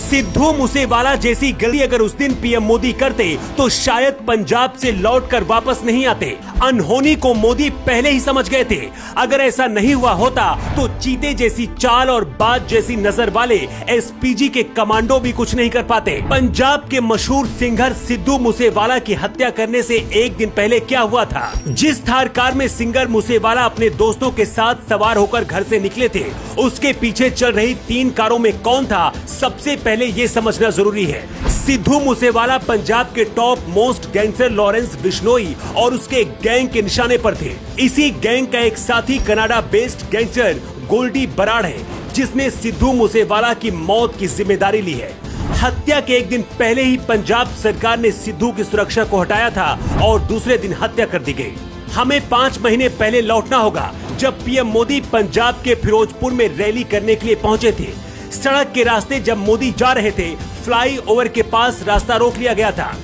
सिद्धू मूसेवाला जैसी गलती अगर उस दिन पीएम मोदी करते तो शायद पंजाब से लौटकर वापस नहीं आते। अनहोनी को मोदी पहले ही समझ गए थे। अगर ऐसा नहीं हुआ होता तो चीते जैसी चाल और बाज जैसी नजर वाले एसपीजी के कमांडो भी कुछ नहीं कर पाते। पंजाब के मशहूर सिंगर सिद्धू मूसेवाला की हत्या करने से एक दिन पहले क्या हुआ था? जिस थार कार में सिंगर मूसेवाला अपने दोस्तों के साथ सवार होकर घर से निकले थे, उसके पीछे चल रही 3 कारों में कौन था, सबसे पहले ये समझना जरूरी है। सिद्धू मूसेवाला पंजाब के top most gangster Lawrence Bishnoi और उसके गैंग के निशाने पर थे। इसी गैंग का एक साथी Canada based gangster Goldy Brar है, जिसने सिद्धू मूसेवाला की मौत की जिम्मेदारी ली है। हत्या के एक दिन पहले ही पंजाब सरकार ने सिद्धू की सुरक्षा को हटाया था और दूसरे दिन हत्या कर दी गई। हमें 5 महीने पहले लौटना होगा, जब पीएम मोदी पंजाब के फिरोजपुर में रैली करने के लिए पहुंचे थे। सड़क के रास्ते जब मोदी जा रहे थे, फ्लाई ओवर के पास रास्ता रोक लिया गया था।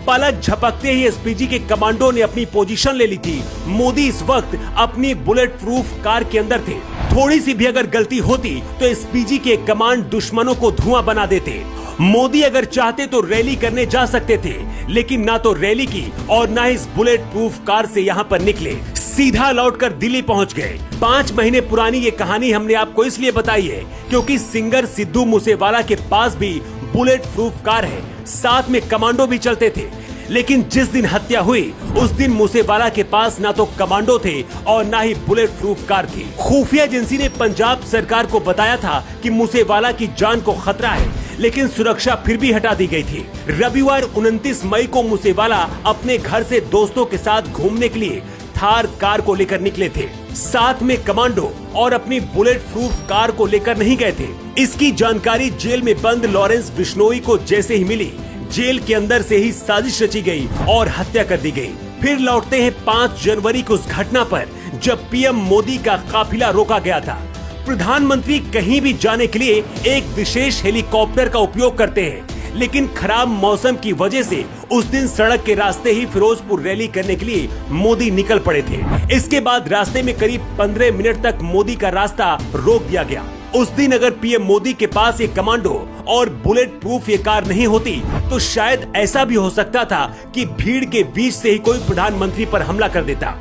पलक झपकते ही एसपीजी के कमांडो ने अपनी पोजीशन ले ली थी। मोदी इस वक्त अपनी बुलेट प्रूफ कार के अंदर थे। थोड़ी सी भी अगर गलती होती तो एसपीजी के कमांड दुश्मनों को धुआं बना देते। मोदी अगर चाहते तो रैली करने जा सकते थे, लेकिन ना तो रैली की और ना इस बुलेट प्रूफ कार से यहाँ पर निकले, सीधा लौटकर दिल्ली पहुँच गए। 5 महीने पुरानी ये कहानी हमने आपको इसलिए बताई है क्योंकि सिंगर सिद्धू मूसेवाला के पास भी बुलेट प्रूफ कार है, साथ में कमांडो भी चलते थे। लेकिन जिस दिन हत्या हुई उस दिन मूसेवाला के पास ना तो कमांडो थे और ना ही बुलेट प्रूफ कार थी। खुफिया एजेंसी ने पंजाब सरकार को बताया था कि मूसेवाला की जान को खतरा है, लेकिन सुरक्षा फिर भी हटा दी गई थी। रविवार 29 मई को मूसेवाला अपने घर से दोस्तों के साथ घूमने के लिए थार कार को लेकर निकले थे। साथ में कमांडो और अपनी बुलेट प्रूफ कार को लेकर नहीं गए थे। इसकी जानकारी जेल में बंद लॉरेंस बिश्नोई को जैसे ही मिली, जेल के अंदर से ही साजिश रची गई और हत्या कर दी गई। फिर लौटते हैं 5 जनवरी को उस घटना पर जब पीएम मोदी का काफिला रोका गया था। प्रधानमंत्री कहीं भी जाने के लिए एक विशेष हेलीकॉप्टर का उपयोग करते हैं, लेकिन खराब मौसम की वजह से उस दिन सड़क के रास्ते ही फिरोजपुर रैली करने के लिए मोदी निकल पड़े थे। इसके बाद रास्ते में करीब 15 मिनट तक मोदी का रास्ता रोक दिया गया। उस दिन अगर पीएम मोदी के पास ये कमांडो और बुलेट प्रूफ ये कार नहीं होती तो शायद ऐसा भी हो सकता था कि भीड़ के बीच से ही कोई प्रधानमंत्री पर हमला कर देता।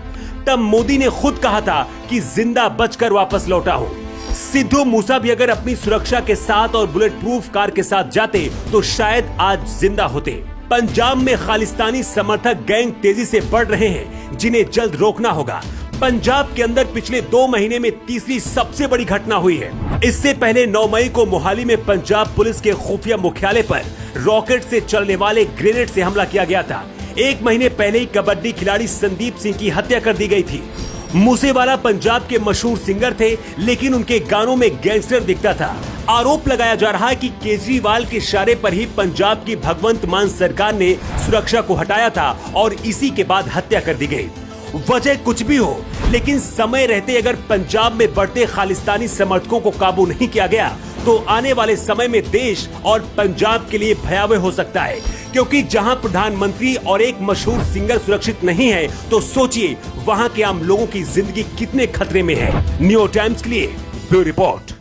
तब मोदी ने खुद कहा था कि जिंदा बचकर वापस लौटा हूँ। सिद्धू मूसा भी अगर अपनी सुरक्षा के साथ और बुलेट प्रूफ कार के साथ जाते तो शायद आज जिंदा होते। पंजाब में खालिस्तानी समर्थक गैंग तेजी से बढ़ रहे हैं, जिन्हें जल्द रोकना होगा। पंजाब के अंदर पिछले 2 महीने में तीसरी सबसे बड़ी घटना हुई है। इससे पहले 9 मई को मोहाली में पंजाब पुलिस के खुफिया मुख्यालय पर रॉकेट से चलने वाले ग्रेनेड से हमला किया गया था। 1 महीने पहले ही कबड्डी खिलाड़ी संदीप सिंह की हत्या कर दी गई थी। मूसेवाला पंजाब के मशहूर सिंगर थे, लेकिन उनके गानों में गैंगस्टर दिखता था। आरोप लगाया जा रहा है कि केजरीवाल के इशारे पर ही पंजाब की भगवंत मान सरकार ने सुरक्षा को हटाया था और इसी के बाद हत्या कर दी गई। वजह कुछ भी हो, लेकिन समय रहते अगर पंजाब में बढ़ते खालिस्तानी समर्थकों को काबू नहीं किया गया तो आने वाले समय में देश और पंजाब के लिए भयावह हो सकता है। क्योंकि जहां प्रधानमंत्री और एक मशहूर सिंगर सुरक्षित नहीं है, तो सोचिए वहां के आम लोगों की जिंदगी कितने खतरे में है। न्यू टाइम्स के लिए ब्यूरो रिपोर्ट।